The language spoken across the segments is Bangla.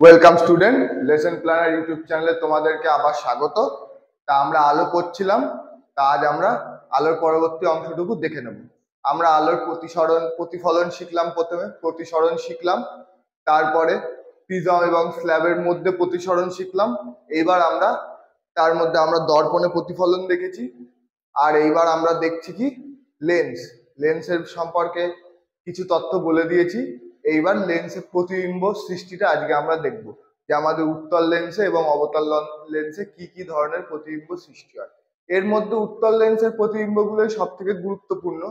Welcome student, lesson planner YouTube চ্যানেলে তোমাদেরকে আবার স্বাগত। তা আমরা আলো পড়ছিলাম। তা আজ আমরা আলোর পরবর্তী অংশটুকু দেখে নেব। আমরা আলোর প্রতিফলন শিখলাম, প্রথমে প্রতিসরণ শিখলাম, তারপরে প্রিজম এবং স্ল্যাবের মধ্যে প্রতিসরণ শিখলাম। এইবার আমরা তার মধ্যে আমরা দর্পণে প্রতিফলন দেখেছি। আর এইবার আমরা দেখছি কি লেন্সের সম্পর্কে কিছু তথ্য বলে দিয়েছি। এইবার লেন্সের প্রতিবিম্ব সৃষ্টিটা আজকে আমরা দেখব, যে আমাদের উত্তল লেন্সে এবং অবতল লেন্সে কি কি ধরনের প্রতিবিম্ব সৃষ্টি হয়। এর মধ্যে উত্তল লেন্সের প্রতিবিম্বগুলোই সব থেকে গুরুত্বপূর্ণ,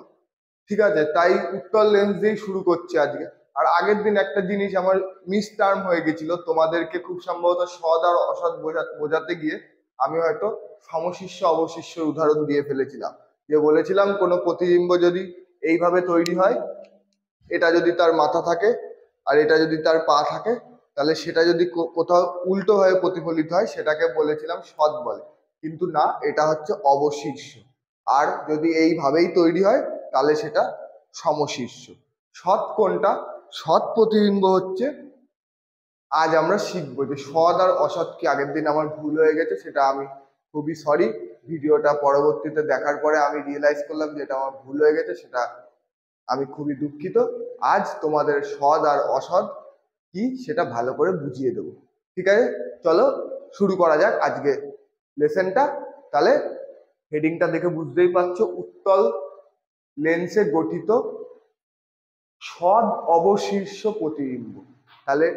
ঠিক আছে? তাই উত্তল লেন্স দিয়েই শুরু করছি আজকে। আর আগের দিন একটা জিনিস আমার মিস টার্ম হয়ে গেছিল, তোমাদেরকে খুব সম্ভবত সৎ আর অসৎ বোঝাতে গিয়ে আমি হয়তো সমশিষ্য অবশিষ্যের উদাহরণ দিয়ে ফেলেছিলাম। যে বলেছিলাম কোনো প্রতিবিম্ব যদি এইভাবে তৈরি হয়, এটা যদি তার মাথা থাকে আর এটা যদি তার পা থাকে, তাহলে সেটা যদি কোথাও উল্টো হয়ে প্রতিফলিত হয় সেটাকে বলেছিলাম সৎ বলে। কিন্তু না, এটা হচ্ছে অবশিষ্য। আর যদি এইভাবেই তৈরি হয় তাহলে সেটা সমশিষ্য। সৎ কোনটা? সৎ প্রতিবিম্ব হচ্ছে, আজ আমরা শিখবো যে সৎ আর অসৎ কি। আগের দিন আমার ভুল হয়ে গেছে, সেটা আমি খুবই সরি। ভিডিওটা পরবর্তীতে দেখার পরে আমি রিয়েলাইজ করলাম যে এটা আমার ভুল হয়ে গেছে, সেটা আমি খুবই দুঃখিত। আজ তোমাদের সৎ আর অসৎ কি সেটা ভালো করে বুঝিয়ে দেবো, ঠিক আছে? চলো শুরু করা যাক আজকে লেসনটা। তাহলে হেডিংটা দেখে বুঝতেই পারছো, উত্তল লেন্সে গঠিত সৎ অবশিষ্য প্রতিবিম্ব। তাহলে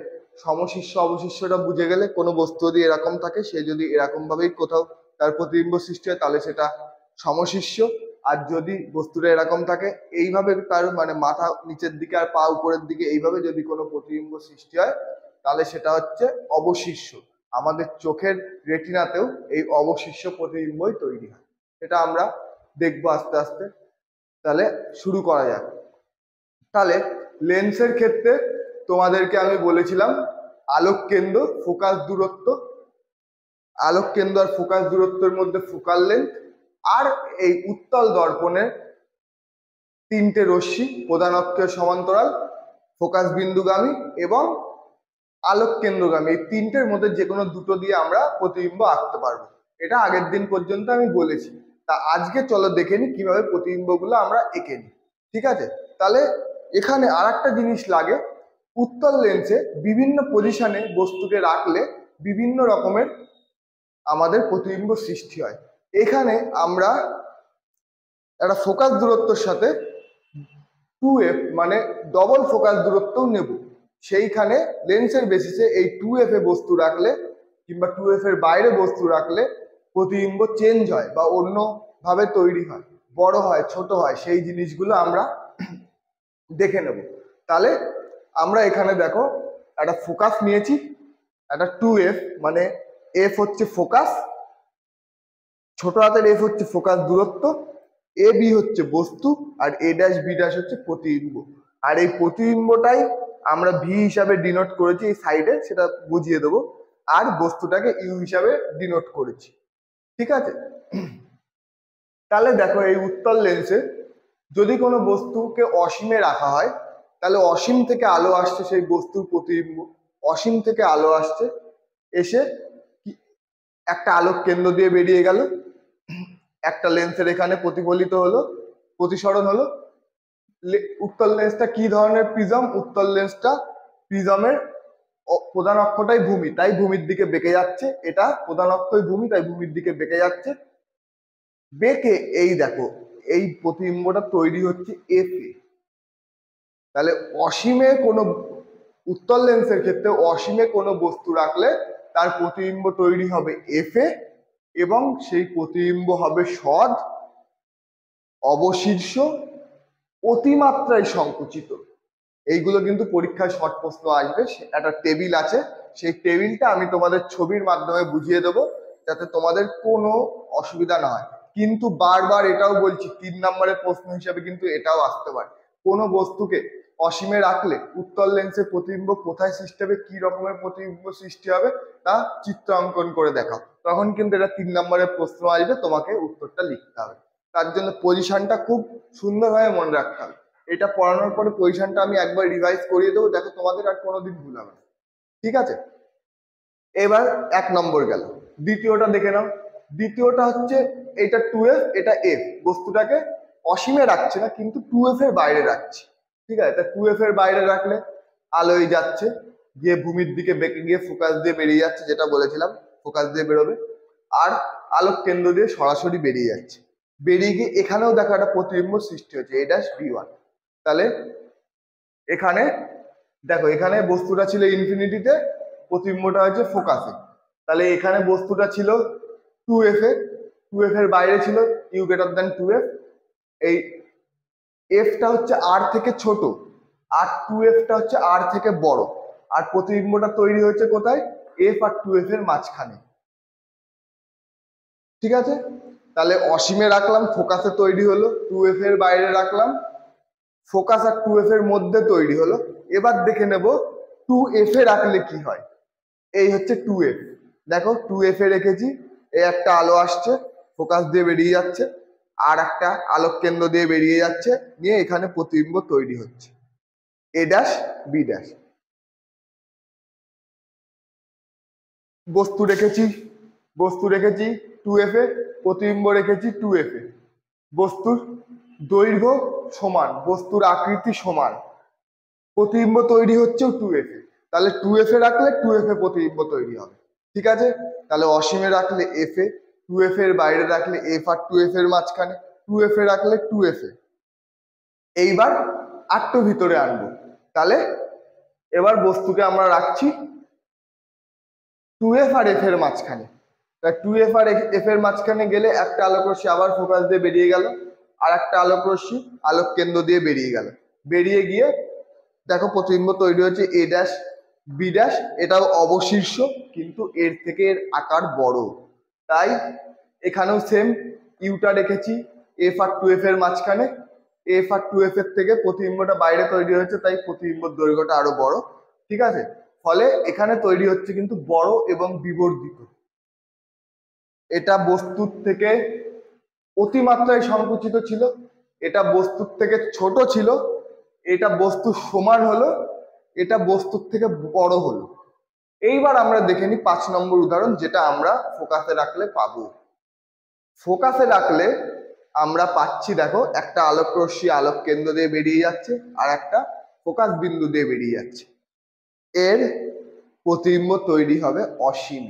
সমশিষ্য অবশিষ্যটা বুঝে গেলে, কোনো বস্তু যদি এরকম থাকে, সে যদি এরকম ভাবেই কোথাও তার প্রতিবিম্ব সৃষ্টি হয় তাহলে সেটা সমশিষ্য। আর যদি বস্তুটা এরকম থাকে, এইভাবে তার মানে মাথা নিচের দিকে আর পা উপরের দিকে এইভাবে যদি কোনো প্রতিবিম্ব সৃষ্টি হয় তাহলে সেটা হচ্ছে অবশিষ্য। আমাদের চোখের রেটিনাতেও এই অবশিষ্য প্রতিবিম্বই তৈরি হয়, এটা আমরা দেখবো আস্তে আস্তে। তাহলে শুরু করা যাক। তাহলে লেন্সের ক্ষেত্রে তোমাদেরকে আমি বলেছিলাম আলোক কেন্দ্র, ফোকাস দূরত্ব, আলোক কেন্দ্র আর ফোকাস দূরত্বের মধ্যে ফোকাল লেন্থ, আর এই উত্তল দর্পণের তিনটে রশ্মি, প্রধান অক্ষের সমান্তরাল, ফোকাস বিন্দুগামী এবং আলোক কেন্দ্রগামী, এই তিনটের মধ্যে যে কোনো দুটো দিয়ে আমরা প্রতিবিম্ব আঁকতে পারবো। এটা আগের দিন পর্যন্ত আমি বলেছি। তা আজকে চলো দেখে নি কিভাবে প্রতিবিম্বগুলো আমরা এঁকে নিই, ঠিক আছে? তাহলে এখানে আর একটা জিনিস লাগে, উত্তল লেন্সে বিভিন্ন পজিশনে বস্তুকে রাখলে বিভিন্ন রকমের আমাদের প্রতিবিম্ব সৃষ্টি হয়। এখানে আমরা একটা ফোকাস দূরত্বের সাথে 2f মানে ডবল ফোকাস দূরত্বও নেব। সেইখানে লেন্সের বেসিসে এই 2f এ বস্তু রাখলে কিংবা 2f এর বাইরে বস্তু রাখলে প্রতিবিম্ব চেঞ্জ হয় বা অন্য ভাবে তৈরি হয়, বড় হয়, ছোট হয়, সেই জিনিসগুলো আমরা দেখে নেব। তাহলে আমরা এখানে দেখো একটা ফোকাস নিয়েছি, একটা 2f মানে f হচ্ছে ফোকাস, ছোট হাতের f হচ্ছে ফোকাস দূরত্ব, এ বি হচ্ছে বস্তু, আর এ ড্যাশ বি ড্যাশ হচ্ছে প্রতিবিম্ব। আর এই প্রতিবিম্বটাই আমরা ভি হিসাবে ডিনোট করেছি এই সাইডে, সেটা বুঝিয়ে দেবো। আর বস্তুটাকে ইউ হিসাবে ডিনোট করেছি, ঠিক আছে? তাহলে দেখো এই উত্তল লেন্সে যদি কোনো বস্তুকে অসীমে রাখা হয়, তাহলে অসীম থেকে আলো আসছে সেই বস্তুর প্রতিবিম্ব, অসীম থেকে আলো আসছে, এসে একটা আলোক কেন্দ্র দিয়ে বেরিয়ে গেল, একটা লেন্সের এখানে প্রতিফলিত হলো, প্রতিসরণ হলো। উত্তল লেন্সটা কি ধরনের প্রিজম? উত্তল লেন্সটা প্রিজমের প্রধান অক্ষটাই ভূমি, তাই ভূমির দিকে বেঁকে যাচ্ছে। এটা প্রধান অক্ষই ভূমি, তাই ভূমির দিকে বেঁকে যাচ্ছে। বেঁকে এই দেখো এই প্রতিবিম্বটা তৈরি হচ্ছে এফ এ। তাহলে অসীমে কোনো উত্তল লেন্সের ক্ষেত্রে অসীমে কোনো বস্তু রাখলে তার প্রতিবিম্ব তৈরি হবে এফ এ, এবং সেই প্রতিবিম্ব হবে সৎ, অবশীর্ষ, অতিমাত্রায় সংকুচিত। এইগুলো কিন্তু পরীক্ষায় শর্ট প্রশ্ন আসবে। একটা টেবিল আছে, সেই টেবিলটা আমি তোমাদের ছবির মাধ্যমে বুঝিয়ে দেবো যাতে তোমাদের কোনো অসুবিধা না হয়। কিন্তু বারবার এটাও বলছি, 3 নম্বরের প্রশ্ন হিসাবে কিন্তু এটাও আসতে পারে। কোনো বস্তুকে অসীমে রাখলে উত্তল লেন্সের প্রতিবিম্ব কোথায় সৃষ্টি হবে, কি রকমের প্রতিবিম্ব সৃষ্টি হবে তা চিত্র অঙ্কন করে দেখাও। তখন কিন্তু এটা 3 নম্বরের প্রশ্ন আসবে, তোমাকে উত্তরটা লিখতে হবে। তার জন্য পজিশনটা খুব সুন্দরভাবে মনে রাখতে হবে। এটা পড়ানোর পরে পজিশনটা আমি একবার রিভাইজ করিয়ে দেবো, দেখো তোমাদের আর কোনোদিন ভুল হবে না, ঠিক আছে? এবার 1 নম্বর গেল। দ্বিতীয়টা দেখে নাও। দ্বিতীয়টা হচ্ছে এটা 2f, এটা f, বস্তুটাকে অসীমে রাখছে না কিন্তু 2f এর বাইরে রাখছে। ঠিক আছে, তা 2f এর বাইরে রাখলে আলোয় যাচ্ছে, গিয়ে ভূমির দিকে বেঁকে গিয়ে ফোকাস দিয়ে বেরিয়ে যাচ্ছে, যেটা বলেছিলাম ফোকাস দিয়ে বেরোবে, আর আলোক কেন্দ্র দিয়ে সরাসরি বেরিয়ে যাচ্ছে। বেরিয়ে গিয়ে এখানেও দেখো একটা প্রতিবিম্ব সৃষ্টি হচ্ছে a'(b1). তাহলে এখানে দেখো, এখানে বস্তুটা ছিল ইনফিনিটিতে, প্রতিবিম্বটা হচ্ছে ফোকাসে। তাহলে এখানে বস্তুটা ছিল 2f এ, 2f এর বাইরে ছিল u>2f। এই f টা হচ্ছে r থেকে ছোট আর 2f টা হচ্ছে r থেকে বড়, আর প্রতিবিম্বটা তৈরি হচ্ছে কোথায়? f আর 2f এর মাঝখানে। ঠিক আছে, তাহলে অসীমে রাখলাম, ফোকাসে তৈরি হলো, 2f এর বাইরে রাখলাম, ফোকাস আর 2f এর মধ্যে তৈরি হলো। এবার দেখে নেব 2f এ রাখলে কি হয়। এই হচ্ছে 2f, দেখো 2f এ রেখেছি, এই একটা আলো আসছে, ফোকাস দিয়ে বেরিয়ে যাচ্ছে, আর একটা আলোক কেন্দ্র দিয়ে বেরিয়ে যাচ্ছে, নিয়ে এখানে প্রতিবিম্ব তৈরি হচ্ছে a'(b'). বস্তু রেখেছি 2f এ, প্রতিবিম্ব রেখেছি 2f এ। বস্তুর দৈর্ঘ্য সমান, বস্তুর আকৃতি সমান, প্রতিবিম্ব তৈরি হচ্ছে 2f এ। তাহলে 2f এ রাখলে 2f এ প্রতিবিম্ব তৈরি হবে। ঠিক আছে, তাহলে অসীমে রাখলে f এ, 2f এর বাইরে রাখলে f আর 2f এর মাঝখানে, 2f এ রাখলে 2f এ। এইবার আরেকটু ভিতরে আনবো, তাহলে এবার বস্তুকে আমরা রাখছি 2f আর f এর মাঝখানে। তাই 2f আর f এর মাঝখানে গেলে একটা আলোক রশ্মি আবার ফোকাস দিয়ে বেরিয়ে গেল, আর একটা আলোক রশ্মি আলোক কেন্দ্র দিয়ে বেরিয়ে গেল। বেরিয়ে গিয়ে দেখো প্রতিবিম্ব তৈরি হচ্ছে a'(b'). এটাও অবশীর্ষ, কিন্তু এর থেকে এর আকার বড়, তাই এখানেও সেম ইউটা রেখেছি f আর 2f এর মাঝখানে। f আর 2f এর থেকে প্রতিবিম্বটা বাইরে তৈরি হয়েছে, তাই প্রতিবিম্বর দৈর্ঘ্যটা আরো বড়। ঠিক আছে, ফলে এখানে তৈরি হচ্ছে কিন্তু বড় এবং বিবর্ধিত। এটা বস্তুর থেকে অতিমাত্রায় সংকুচিত ছিল, এটা বস্তুর থেকে ছোট ছিল, এটা বস্তুর সমান হলো, এটা বস্তুর থেকে বড় হলো। এইবার আমরা দেখে নিই 5 নম্বর উদাহরণ, যেটা আমরা ফোকাসে রাখলে পাবো। ফোকাসে রাখলে আমরা পাচ্ছি, দেখো একটা আলোক রশ্মি আলোক কেন্দ্র দিয়ে বেরিয়ে যাচ্ছে, আর একটা ফোকাস বিন্দু দিয়ে বেরিয়ে যাচ্ছে। এর প্রতিবিম্ব তৈরি হবে অসীম।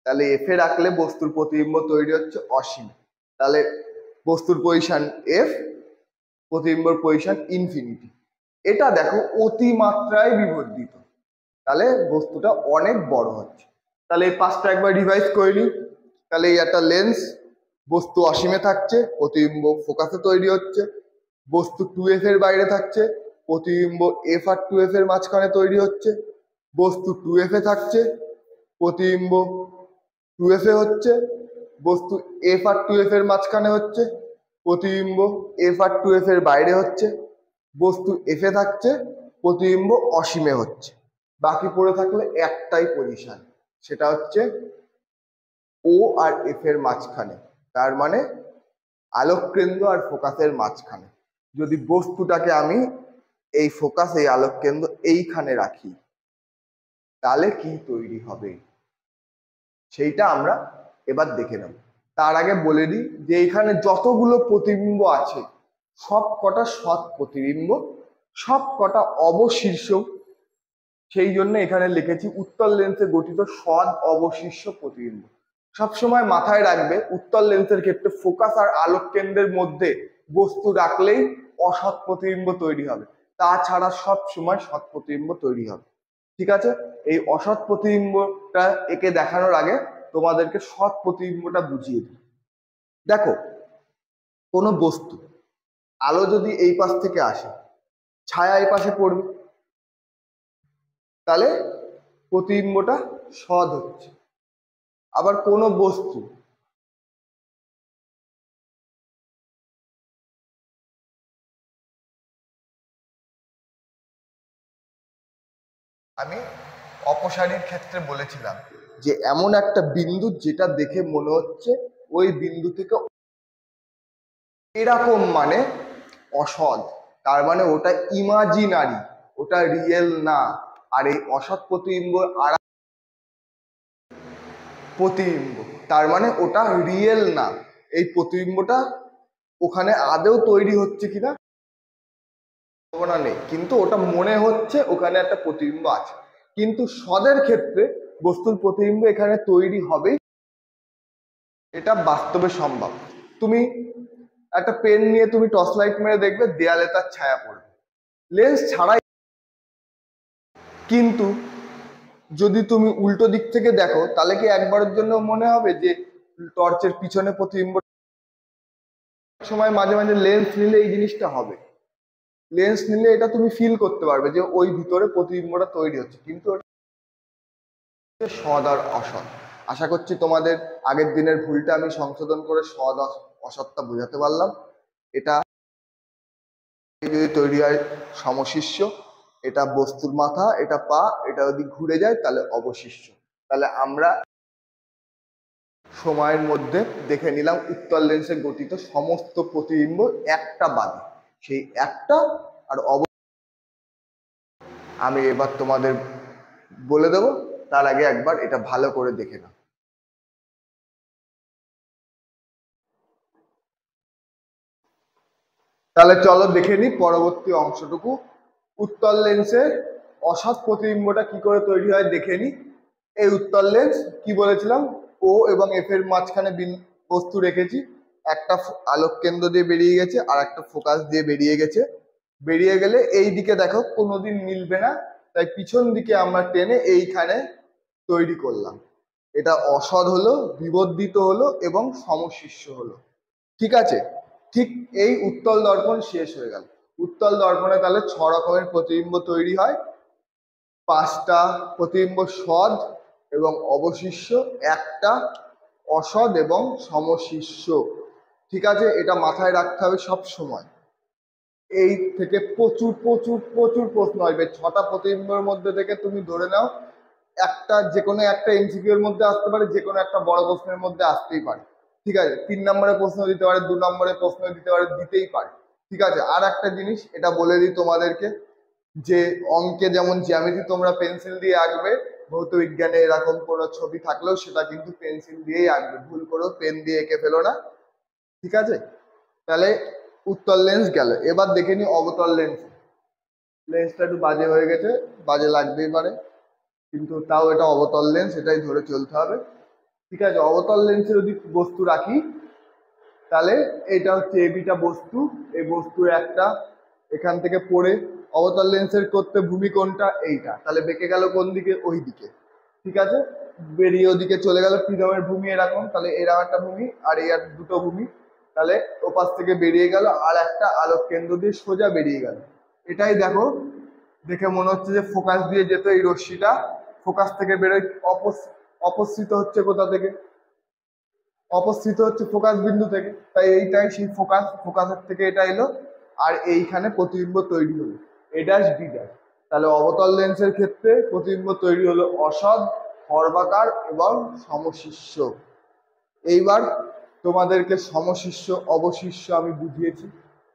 তাহলে f এ রাখলে বস্তুর প্রতিবিম্ব তৈরি হচ্ছে অসীম। তাহলে বস্তুর পজিশন f, প্রতিবিম্বর পজিশন ইনফিনিটি। এটা দেখো অতিমাত্রায় বিবর্ধিত, তাহলে বস্তুটা অনেক বড় হচ্ছে। তাহলে এই 5টা একবার রিভাইজ করে নিই। তাহলে এই একটা লেন্স, বস্তু অসীমে থাকছে, প্রতিবিম্ব ফোকাসে তৈরি হচ্ছে, বস্তু 2f এর বাইরে থাকছে, প্রতিবিম্ব f আর 2f এর মাঝখানে তৈরি হচ্ছে, বস্তু 2f এ থাকছে, প্রতিবিম্ব 2f এ হচ্ছে, বস্তু f আর 2f এর মাঝখানে হচ্ছে, প্রতিবিম্ব f আর 2f এর বাইরে হচ্ছে, বস্তু f এ থাকছে, প্রতিবিম্ব অসীমে হচ্ছে। বাকি পড়ে থাকলে একটাই পজিশন, সেটা হচ্ছে o আর f এর মাঝখানে, তার মানে আলোক কেন্দ্র আর ফোকাসের মাঝখানে। যদি বস্তুটাকে আমি এই ফোকাস, এই আলোক কেন্দ্র এইখানে রাখি, তাহলে কি তৈরি হবে সেইটা আমরা এবার দেখে নেব। তার আগে বলে দিই যে এখানে যতগুলো প্রতিবিম্ব আছে সব কটা সৎ প্রতিবিম্ব, সব কটা অবশীর্ষ। সেই জন্য এখানে লিখেছি উত্তল লেন্সে গঠিত সৎ অবশীর্ষ প্রতিবিম্ব। সবসময় মাথায় রাখবে উত্তল লেন্সের ক্ষেত্রে ফোকাস আর আলোক কেন্দ্রের মধ্যে বস্তু রাখলেই অসৎ প্রতিবিম্ব তৈরি হবে, তাছাড়া সব সময় সৎ প্রতিবিম্ব তৈরি হবে। ঠিক আছে, এই অসৎ প্রতিবিম্বটা একে দেখানোর আগে তোমাদেরকে সৎ প্রতিবিম্বটা বুঝিয়ে দিই। দেখো কোনো বস্তু, আলো যদি এই পাশ থেকে আসে, ছায়া এই পাশে পড়বে, তাহলে প্রতিবিম্বটা সৎ হচ্ছে। আবার কোনো বস্তু আমি অপসারীর ক্ষেত্রে বলেছিলাম যে এমন একটা বিন্দু যেটা দেখে মনে হচ্ছে ওই বিন্দু থেকে এরকম, মানে অসৎ, তার মানে ওটা ইমাজিনারি, ওটা রিয়েল না। আর এই অসৎ প্রতিবিম্ব আর প্রতিবিম্ব, তার মানে ওটা রিয়েল না। এই প্রতিবিম্বটা ওখানে আদৌ তৈরি হচ্ছে কিনা সম্ভাবনা নেই, কিন্তু ওটা মনে হচ্ছে ওখানে একটা প্রতিবিম্ব আছে। কিন্তু সদের ক্ষেত্রে বস্তুর প্রতিবিম্ব এখানে তৈরি হবে, এটা বাস্তবে সম্ভব। তুমি একটা পেন নিয়ে তুমি টর্চ লাইট মেরে দেখবে দেয়ালে তার ছায়া পড়বে, লেন্স ছাড়াই। কিন্তু যদি তুমি উল্টো দিক থেকে দেখো তাহলে কি একবারের জন্য মনে হবে যে টর্চের পিছনে প্রতিবিম্ব? সময় মাঝে মাঝে লেন্স নিলে এই জিনিসটা হবে, লেন্স নিলে এটা তুমি ফিল করতে পারবে যে ওই ভিতরে প্রতিবিম্বটা তৈরি হচ্ছে, কিন্তু সৎ আর অসৎ। আশা করছি তোমাদের আগের দিনের ভুলটা আমি সংশোধন করে সৎ অসৎটা বোঝাতে পারলাম। এটা যদি তৈরি হয় সমশিষ্য, এটা বস্তুর মাথা, এটা পা, এটা যদি ঘুরে যায় তাহলে অবশিষ্য। তাহলে আমরা সময়ের মধ্যে দেখে নিলাম উত্তল লেন্সে গঠিত সমস্ত প্রতিবিম্ব একটা বাদে, সেই একটা আর আমি এবার তোমাদের বলে দেবো, তার আগে একবার এটা ভালো করে দেখে নাও। তাহলে চলো দেখে নিই পরবর্তী অংশটুকু। উত্তল লেন্সের অসৎ প্রতিবিম্বটা কি করে তৈরি হয় দেখে নিই। এই উত্তল লেন্স কি বলেছিলাম, ও এবং এফ এর মাঝখানে বস্তু রেখেছি, একটা আলোক কেন্দ্র দিয়ে বেরিয়ে গেছে আর একটা ফোকাস দিয়ে বেরিয়ে গেছে। বেরিয়ে গেলে এই দিকে দেখো কোনোদিন মিলবে না, তাই পিছন দিকে আমরা টেনে এইখানে তৈরি করলাম। এটা অসৎ হলো, বিবর্ধিত হলো এবং সমশিষ্য হলো। ঠিক আছে, ঠিক এই উত্তল দর্পণ শেষ হয়ে গেল। উত্তল দর্পণে তাহলে 6 রকমের প্রতিবিম্ব তৈরি হয়, 5টা প্রতিবিম্ব সৎ এবং অবশিষ্য, একটা অসৎ এবং সমশিষ্য। ঠিক আছে, এটা মাথায় রাখতে হবে সব সময়। এই থেকে প্রচুর প্রচুর প্রচুর প্রশ্ন আসবে। 6টা প্রতিবিম্বের মধ্যে থেকে তুমি ধরে নাও একটা, যে কোনো একটা এমসিকিউ এর মধ্যে আসতে পারে, যে কোনো একটা বড় প্রশ্নের মধ্যে আসতেই পারে। ঠিক আছে, 3 নম্বরের প্রশ্ন দিতে পারে, 2 নম্বরের প্রশ্ন দিতে পারে, দিতেই পারে। ঠিক আছে, আর একটা জিনিস এটা বলে দিই তোমাদেরকে, যে অঙ্কে যেমন জ্যামিতি তোমরা পেন্সিল দিয়ে আঁকবে, ভৌত বিজ্ঞানে এরকম কোনো ছবি থাকলেও সেটা কিন্তু পেন্সিল দিয়েই আঁকবে, ভুল করেও পেন দিয়ে এঁকে ফেলো না। ঠিক আছে, তাহলে উত্তল লেন্স গেল। এবার দেখে নি অবতল লেন্স। লেন্সটা একটু বাজে হয়ে গেছে, বাজে লাগতেই পারে, কিন্তু তাও এটা অবতল লেন্স, এটাই ধরে চলতে হবে। ঠিক আছে, অবতল লেন্সে যদি বস্তু রাখি তাহলে এটা হচ্ছে এবিটা বস্তু, এই বস্তুর একটা এখান থেকে পড়ে অবতল লেন্সের করতে ভূমি কোনটা, এইটা, তাহলে বেঁকে গেল কোন দিকে, ওই দিকে। ঠিক আছে, বেরিয়ে ওদিকে চলে গেল প্রিজমের ভূমি এরকম, তাহলে এরকম একটা ভূমি আর এই আর দুটো ভূমি, তাহলে ওপাশ থেকে বেরিয়ে গেল আর একটা আলোক কেন্দ্র দিয়ে সোজা বেরিয়ে গেল। এটাই দেখো, দেখে মনে হচ্ছে যে ফোকাস দিয়ে যেত এই রশ্মিটা, ফোকাস থেকে বেরোয় অপসৃত হচ্ছে কোথা থেকে, অপসৃত হচ্ছে ফোকাস বিন্দু থেকে, তাই এইটাই সেই ফোকাস, ফোকাসের থেকে এটা এলো আর এইখানে প্রতিবিম্ব তৈরি হলো এ ড্যাশ বি ড্যাশ। তাহলে অবতল লেন্সের ক্ষেত্রে প্রতিবিম্ব তৈরি হলো অসৎ, খর্বাকার এবং সমশিষ্য। এইবার তোমাদেরকে সমশিষ্য অবশিষ্য আমি বুঝিয়েছি,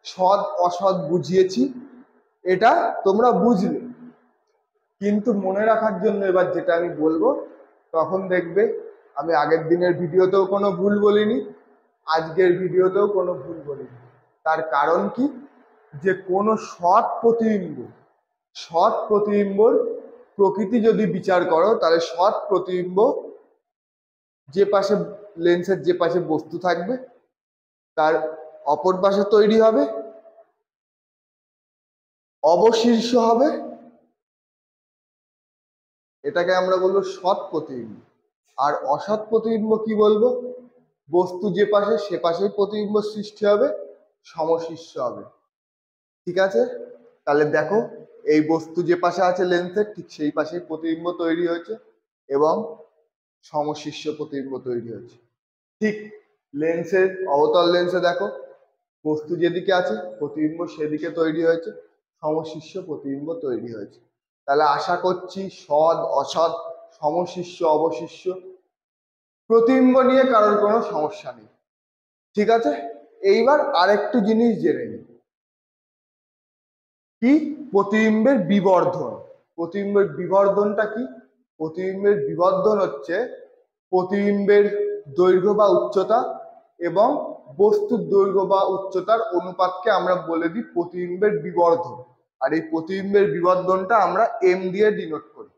সৎ অসৎ বুঝিয়েছি, এটা তোমরা বুঝলে। কিন্তু মনে রাখার জন্য এবার যেটা আমি বলবো, তখন দেখবে আমি আগের দিনের ভিডিওতেও কোনো ভুল বলিনি, আজকের ভিডিওতেও কোনো ভুল বলিনি। তার কারণ কি, যে কোনো সৎ প্রতিবিম্বর প্রকৃতি যদি বিচার করো তাহলে সৎ প্রতিবিম্ব যে পাশে লেন্সের যে পাশে বস্তু থাকবে তার অপর পাশে তৈরি হবে, অবশীর্ষ হবে, এটাকে আমরা বলবো সৎ প্রতিবিম্ব। আর অসৎ প্রতিবিম্ব কি বলবো, বস্তু যে পাশে সে পাশেই প্রতিবিম্ব সৃষ্টি হবে, সমশিষ্য হবে। ঠিক আছে, তাহলে দেখো এই বস্তু যে পাশে আছে লেন্সের ঠিক সেই পাশেই প্রতিবিম্ব তৈরি হয়েছে এবং সমশিষ্য প্রতিবিম্ব তৈরি হয়েছে। ঠিক লেন্সের অবতল লেন্সে দেখো বস্তু যেদিকে আছে প্রতিবিম্ব সেদিকে তৈরি হয়েছে, সমশিষ্য প্রতিবিম্ব তৈরি হয়েছে। তাহলে আশা করছি সৎ অসৎ সমশিষ্য অবশিষ্য প্রতিবিম্ব নিয়ে কারোর কোনো সমস্যা নেই। ঠিক আছে, এইবার আরেকটু জিনিস জেনে নিই, কি প্রতিবিম্বের বিবর্ধন। প্রতিবিম্বের বিবর্ধনটা কি, প্রতিবিম্বের বিবর্ধন হচ্ছে প্রতিবিম্বের দৈর্ঘ্য বা উচ্চতা এবং বস্তুর দৈর্ঘ্য বা উচ্চতার অনুপাতকে আমরা বলে দিই প্রতিবিম্বের বিবর্ধন। আর এই প্রতিবিম্বের বিবর্ধনটা আমরা এম দিয়ে ডিনোট করি।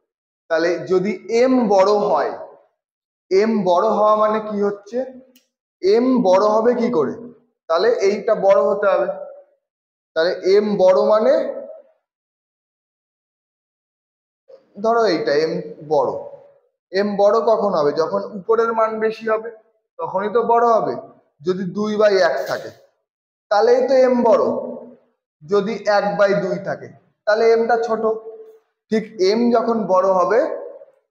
তাহলে যদি এম বড় হয়, এম বড় হওয়া মানে কি হচ্ছে, এম বড় হবে কি করে, তাহলে এইটা বড় হতে হবে। তাহলে এম বড় মানে ধরো এইটা এম বড়। এম বড় কখন হবে, যখন উপরের মান বেশি হবে তখনই তো বড় হবে। যদি 2/1 থাকে তাহলেই তো এম বড়, যদি 1/2 থাকে তাহলে এমটা ছোট। ঠিক এম যখন বড় হবে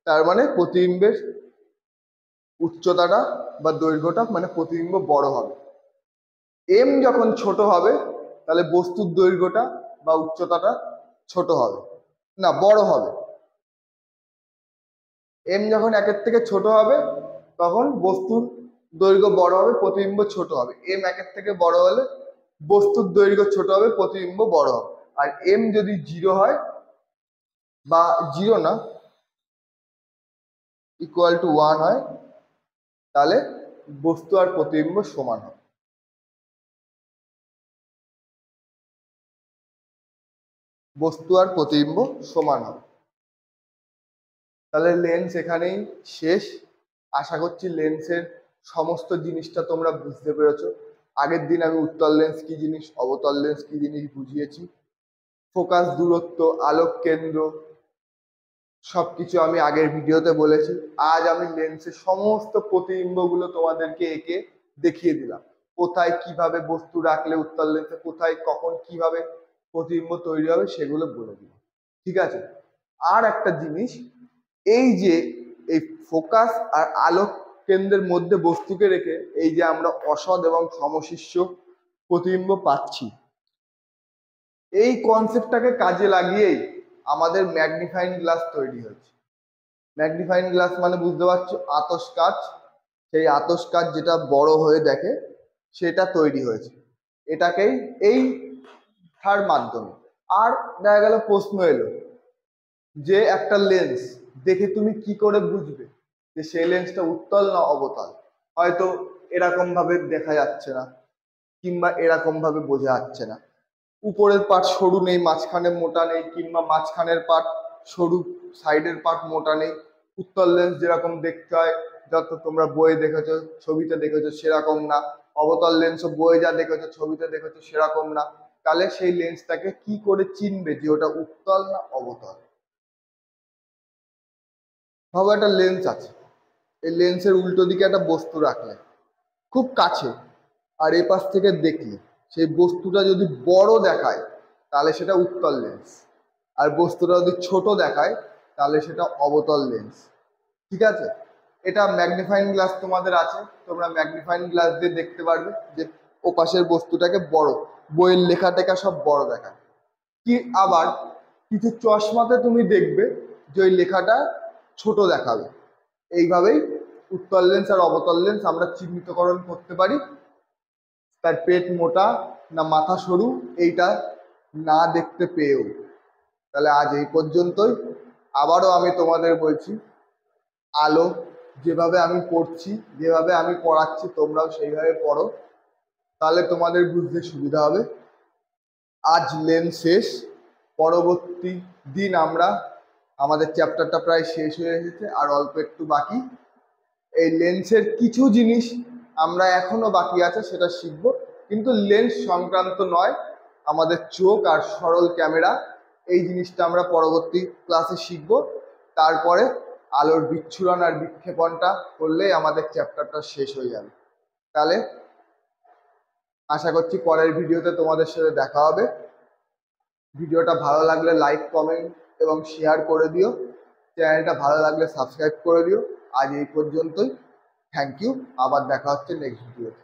তার মানে প্রতিবিম্বের উচ্চতাটা বা দৈর্ঘ্যটা মানে প্রতিবিম্ব বড় হবে। এম যখন ছোট হবে তাহলে বস্তুর দৈর্ঘ্যটা বা উচ্চতাটা ছোট হবে, না বড় হবে। এম যখন 1-এর থেকে ছোট হবে তখন বস্তুর দৈর্ঘ্য বড় হবে, প্রতিবিম্ব ছোট হবে। এম 1-এর থেকে বড় হলে বস্তুর দৈর্ঘ্য ছোট হবে, প্রতিবিম্ব বড় হবে। আর এম যদি 0 হয় বা 0 না =1 হয় তাহলে বস্তু আর প্রতিবিম্ব সমান হবে। বস্তু আর প্রতিবিম্ব সমান হবে। তাহলে লেন্স এখানেই শেষ। আশা করছি লেন্সের সমস্ত জিনিসটা তোমরা বুঝতে পেরেছো। আগের দিন আমি উত্তল লেন্স কি জিনিস, অবতল লেন্স কি জিনিস বুঝিয়েছি। ফোকাস দূরত্ব, আলোক কেন্দ্র সবকিছু আমি আগের ভিডিওতে বলেছি। আজ আমি লেন্সের সমস্ত প্রতিবিম্বগুলো তোমাদেরকে এঁকে দেখিয়ে দিলাম। কোথায় কিভাবে বস্তু রাখলে উত্তল লেন্সে কোথায় কখন কিভাবে প্রতিবিম্ব তৈরি হবে সেগুলো বলে দিলাম। ঠিক আছে। আর একটা জিনিস, এই যে এই ফোকাস আর আলোক কেন্দ্রের মধ্যে বস্তুকে রেখে এই যে আমরা অসৎ এবং সমশিষ্য প্রতিবিম্ব পাচ্ছি, এই কনসেপ্টটাকে কাজে লাগিয়েই আমাদের ম্যাগনিফাইং গ্লাস তৈরি হয়েছে। ম্যাগনিফাইং গ্লাস মানে বুঝতে পারছো, আতশ কাঁচ। সেই আতশ কাঁচ যেটা বড় হয়ে দেখে সেটা তৈরি হয়েছে এটাকেই এই তার মাধ্যমে। আর দেখা গেল প্রশ্ন এলো যে একটা লেন্স দেখে তুমি কি করে বুঝবে যে সেই লেন্সটা উত্তল না অবতল। হয়তো এরকম ভাবে দেখা যাচ্ছে না কিংবা এরকম ভাবে বোঝা যাচ্ছে না, উপরের পার্ট সরু নেই, মাঝখানে মোটা নেই, কিংবা মাঝখানের পার্ট সরু, সাইডের পার্ট মোটা নেই। উত্তল লেন্স যেরকম দেখতে হয় যত তোমরা বইয়ে দেখেছো ছবিতে দেখেছো সেরকম না, অবতল লেন্সও বইয়ে যা দেখেছো ছবিতে দেখেছো সেরকম না। তাহলে সেই লেন্সটাকে কি করে চিনবে যে ওটা উত্তল না অবতল? ভাবো একটা লেন্স আছে, এই লেন্সের উল্টো দিকে একটা বস্তু রাখলে খুব কাছে, আর এ পাশ থেকে দেখলে সেই বস্তুটা যদি বড় দেখায় তাহলে সেটা উত্তল লেন্স, আর বস্তুটা যদি ছোট দেখায় তাহলে সেটা অবতল লেন্স। ঠিক আছে। এটা ম্যাগনিফাইং গ্লাস তোমাদের আছে, তোমরা ম্যাগনিফাইং গ্লাস দিয়ে দেখতে পারবে যে ওপাশের বস্তুটাকে বড়, বইয়ের লেখা টেখা সব বড় দেখায়। কি আবার কিছু চশমাতে তুমি দেখবে যে ওই লেখাটা ছোট দেখাবে। এইভাবেই উত্তল লেন্স আর অবতল লেন্স আমরা চিহ্নিতকরণ করতে পারি। তার পেট মোটা না মাথা সরু এইটা না দেখতে পেয়েও। তাহলে আজ এই পর্যন্তই। আবারও আমি তোমাদের বলছি, আলো যেভাবে আমি পড়ছি, যেভাবে আমি পড়াচ্ছি তোমরাও সেইভাবে পড়ো, তাহলে তোমাদের বুঝতে সুবিধা হবে। আজ লেন্স শেষ, পরবর্তী দিন আমরা আমাদের চ্যাপ্টারটা প্রায় শেষ হয়ে এসেছে, আর অল্প একটু বাকি। এই লেন্সের কিছু জিনিস আমরা এখনো বাকি আছে সেটা শিখব, কিন্তু লেন্স সংক্রান্ত নয়। আমাদের চোখ আর সরল ক্যামেরা এই জিনিসটা আমরা পরবর্তী ক্লাসে শিখব। তারপরে আলোর বিচ্ছুরণ আর বিক্ষেপণটা করলেই আমাদের চ্যাপ্টারটা শেষ হয়ে যাবে। তাহলে আশা করছি পরের ভিডিওতে তোমাদের সাথে দেখা হবে। ভিডিওটা ভালো লাগলে লাইক কমেন্ট এবং শেয়ার করে দিও। চ্যানেলটা ভালো লাগলে সাবস্ক্রাইব করে দিও। আজ এই পর্যন্তই। Thank you. আবার দেখা হচ্ছে নেক্সট ভিডিওতে।